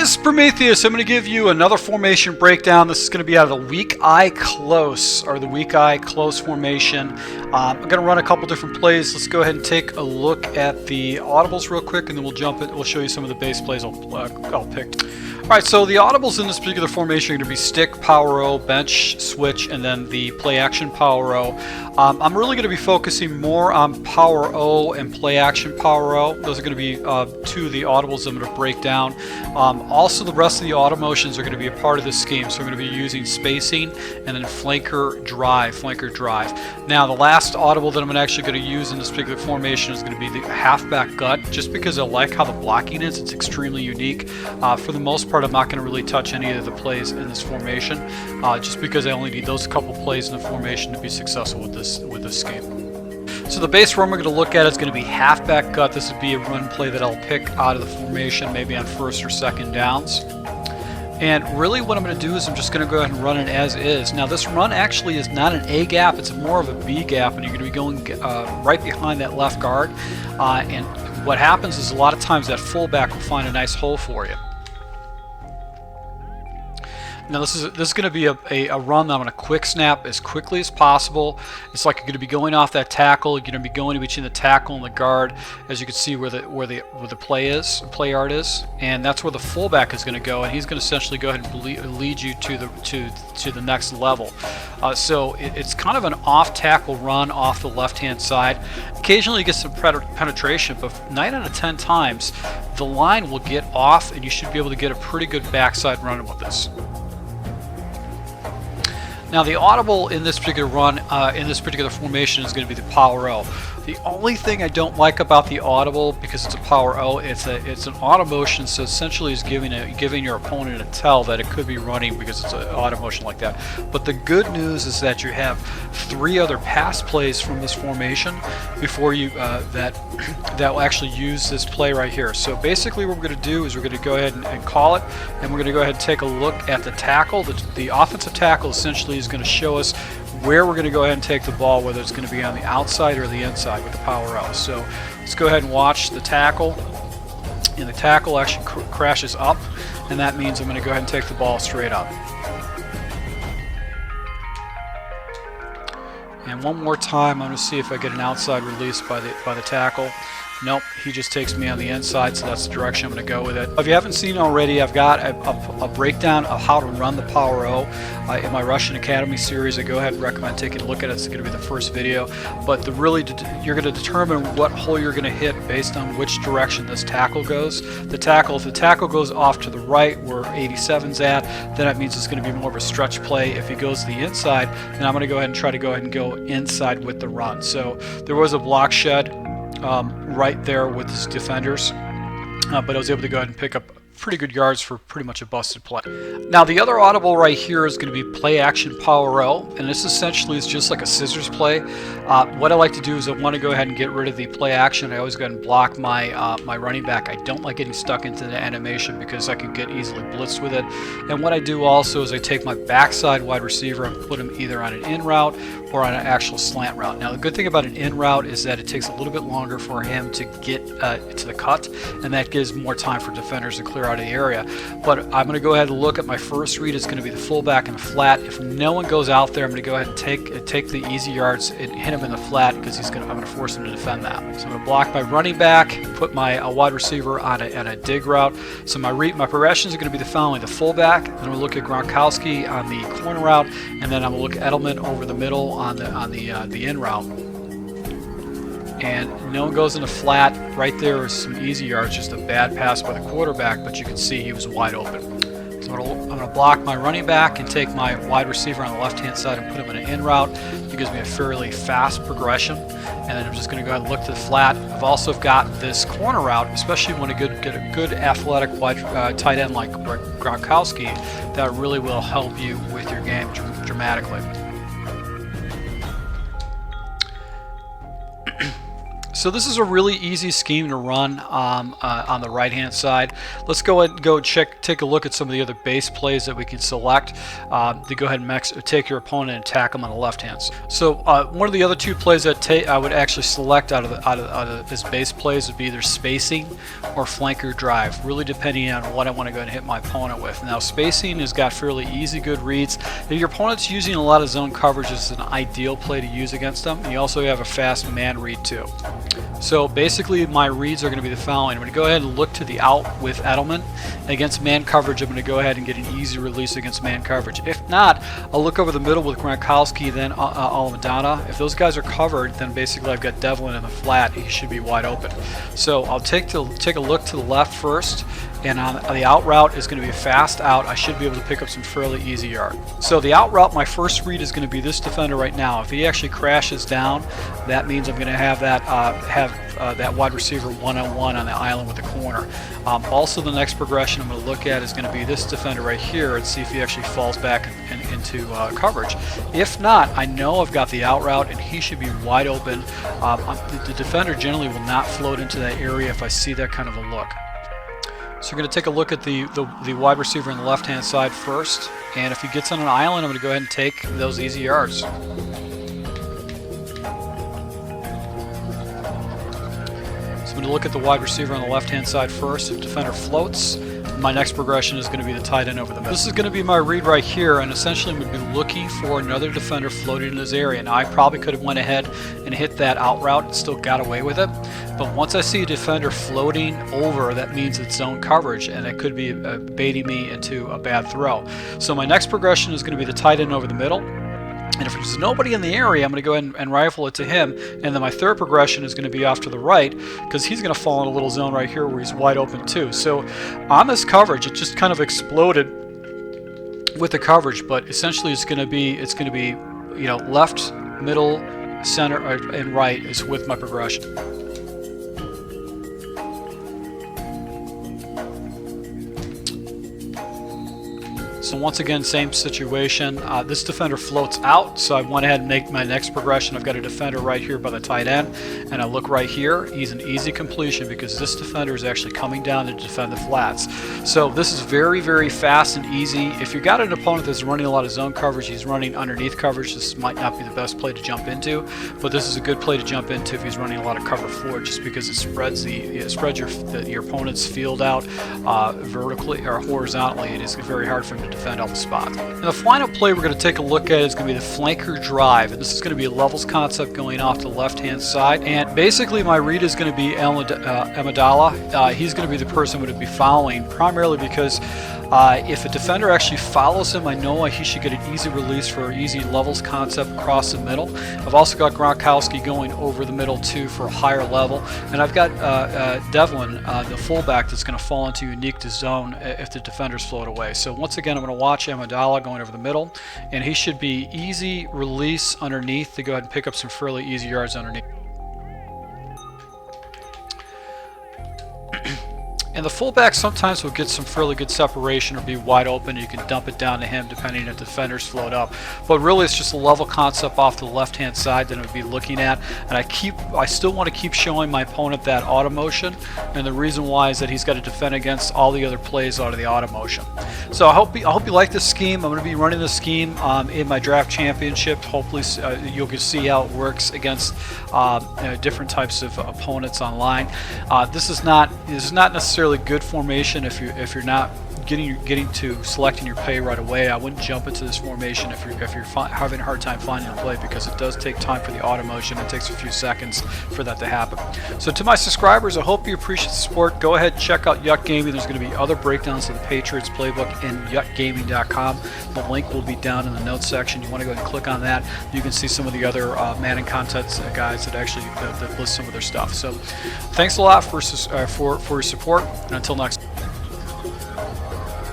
this is Prometheus. I'm going to give you another formation breakdown. This is going to be out of the weak eye close, or the weak eye close formation. I'm going to run a couple different plays. Let's go ahead and take a look at the audibles real quick, and then we'll jump it. We'll show you some of the base plays I'll pick. Alright, so the audibles in this particular formation are going to be stick, power O, bench, switch, and then the play action power O. I'm really going to be focusing more on power O and play action power O. Those are going to be two of the audibles I'm going to break down. Also, the rest of the auto motions are going to be a part of this scheme. So I'm going to be using spacing and then flanker drive. Now, the last audible that I'm actually going to use in this particular formation is going to be the halfback gut, just because I like how the blocking is. It's extremely unique. For the most part, I'm not going to really touch any of the plays in this formation, just because I only need those couple plays in the formation to be successful with this scheme. So the base run we're going to look at is going to be halfback gut. This would be a run play that I'll pick out of the formation, maybe on first or second downs. And really what I'm going to do is I'm just going to go ahead and run it as is. Now this run actually is not an A gap, it's more of a B gap, and you're going to be going right behind that left guard. And what happens is a lot of times that fullback will find a nice hole for you. Now this is going to be a run that I'm going to quick snap as quickly as possible. It's like you're going to be going off that tackle. You're going to be going in between the tackle and the guard, as you can see where the play yard is, and that's where the fullback is going to go, and he's going to essentially go ahead and lead you to the next level. So it's kind of an off tackle run off the left hand side. Occasionally you get some penetration, but 9 out of 10 times the line will get off, and you should be able to get a pretty good backside run with this. Now the audible in this particular run, in this particular formation, is going to be the power O. The only thing I don't like about the audible, because it's a power O, it's an auto motion, so essentially it's giving your opponent a tell that it could be running because it's an auto motion like that. But the good news is that you have 3 other pass plays from this formation before you that will actually use this play right here. So basically what we're going to do is we're going to go ahead and call it, and we're going to go ahead and take a look at the tackle. The offensive tackle essentially is going to show us where we're going to go ahead and take the ball, whether it's going to be on the outside or the inside with the power O. So let's go ahead and watch the tackle, and the tackle actually crashes up, and that means I'm going to go ahead and take the ball straight up. And one more time, I'm going to see if I get an outside release by the tackle. Nope, he just takes me on the inside, so that's the direction I'm going to go with it. If you haven't seen already, I've got a breakdown of how to run the Power O in my Russian Academy series. I go ahead and recommend taking a look at it. It's going to be the first video. But you're going to determine what hole you're going to hit based on which direction this tackle goes. If the tackle goes off to the right where 87's at, then that means it's going to be more of a stretch play. If he goes to the inside, then I'm going to go ahead and go inside with the run. So there was a block shed right there with his defenders, but I was able to go ahead and pick up pretty good yards for pretty much a busted play. Now the other audible right here is going to be play action power O, and this essentially is just like a scissors play. What I like to do is I want to go ahead and get rid of the play action. I always go ahead and block my my running back. I don't like getting stuck into the animation because I can get easily blitzed with it. And what I do also is I take my backside wide receiver and put him either on an in route or on an actual slant route. Now the good thing about an in route is that it takes a little bit longer for him to get to the cut, and that gives more time for defenders to clear out of the area. But I'm going to go ahead and look at my first read. It's going to be the fullback in the flat. If no one goes out there, I'm going to go ahead and take the easy yards and hit him in the flat, because I'm going to force him to defend that. So I'm going to block my running back, put my wide receiver on a dig route. So my progressions are going to be the following: the fullback, then I'm going to look at Gronkowski on the corner route, and then I'm going to look at Edelman over the middle on the in route. And no one goes in the flat. Right there is some easy yards, just a bad pass by the quarterback, but you can see he was wide open. So I'm going to block my running back and take my wide receiver on the left-hand side and put him in an in route. It gives me a fairly fast progression. And then I'm just going to go ahead and look to the flat. I've also got this corner route, especially when you get a good athletic wide tight end like Gronkowski, that really will help you with your game dramatically. So this is a really easy scheme to run on the right hand side. Let's go ahead and take a look at some of the other base plays that we can select to go ahead and take your opponent and attack them on the left hand side. So one of the other two plays that I would actually select out of this base plays would be either spacing or flanker drive, really depending on what I want to go ahead and hit my opponent with. Now spacing has got fairly easy, good reads. If your opponent's using a lot of zone coverage, it's an ideal play to use against them. And you also have a fast man read too. So basically my reads are going to be the following. I'm going to go ahead and look to the out with Edelman. Against man coverage, I'm going to go ahead and get an easy release against man coverage. If not, I'll look over the middle with Gronkowski, then Madonna. If those guys are covered, then basically I've got Devlin in the flat. He should be wide open. So I'll take a look to the left first, and on the out route is going to be a fast out. I should be able to pick up some fairly easy yard. So the out route, my first read is going to be this defender right now. If he actually crashes down, that means I'm going to have that that wide receiver one-on-one on the island with the corner. Also, the next progression I'm going to look at is going to be this defender right here and see if he actually falls back into coverage. If not, I know I've got the out route and he should be wide open. The defender generally will not float into that area if I see that kind of a look. So we're going to take a look at the wide receiver on the left-hand side first, and if he gets on an island, I'm going to go ahead and take those easy yards. So I'm going to look at the wide receiver on the left-hand side first. If defender floats, my next progression is going to be the tight end over the middle. This is going to be my read right here, and essentially I'm going to be looking for another defender floating in this area. Now I probably could have went ahead and hit that out route and still got away with it, but once I see a defender floating over, that means it's zone coverage, and it could be baiting me into a bad throw. So my next progression is going to be the tight end over the middle. And if there's nobody in the area, I'm going to go ahead and rifle it to him. And then my third progression is going to be off to the right, because he's going to fall in a little zone right here where he's wide open too. So on this coverage, it just kind of exploded with the coverage, but essentially it's going to be you know, left, middle, center, and right is with my progression. So once again, same situation. This defender floats out, so I went ahead and make my next progression. I've got a defender right here by the tight end, and I look right here. He's an easy completion because this defender is actually coming down to defend the flats. So this is very, very fast and easy. If you've got an opponent that's running a lot of zone coverage, he's running underneath coverage, this might not be the best play to jump into, but this is a good play to jump into if he's running a lot of cover four, just because it spreads your opponent's field out vertically or horizontally. It is very hard for him to defend on the spot. And the final play we're going to take a look at is going to be the flanker drive, and this is going to be a levels concept going off the left-hand side. And basically, my read is going to be Amendola. He's going to be the person I'm going to be following, primarily because if a defender actually follows him, I know he should get an easy release for an easy levels concept across the middle. I've also got Gronkowski going over the middle too for a higher level, and I've got Devlin, the fullback, that's going to fall into unique to zone if the defenders float away. So once again, I'm going to watch Amendola going over the middle, and he should be easy release underneath to go ahead and pick up some fairly easy yards underneath. And the fullback sometimes will get some fairly good separation or be wide open. You can dump it down to him depending if the defenders float up. But really it's just a level concept off the left-hand side that I would be looking at. And I still want to keep showing my opponent that auto motion. And the reason why is that he's got to defend against all the other plays out of the auto motion. So I hope you like this scheme. I'm going to be running this scheme in my draft championship. Hopefully you'll get to see how it works against different types of opponents online. This is not necessarily good formation if you're not getting to selecting your play right away. I wouldn't jump into this formation if you're having a hard time finding a play, because it does take time for the auto motion. It takes a few seconds for that to happen. So to my subscribers, I hope you appreciate the support. Go ahead and check out Yuck Gaming. There's going to be other breakdowns of the Patriots playbook in yuckgaming.com. The link will be down in the notes section. You want to go ahead and click on that. You can see some of the other Madden content guys that actually that list some of their stuff. So thanks a lot for your support, and until next time.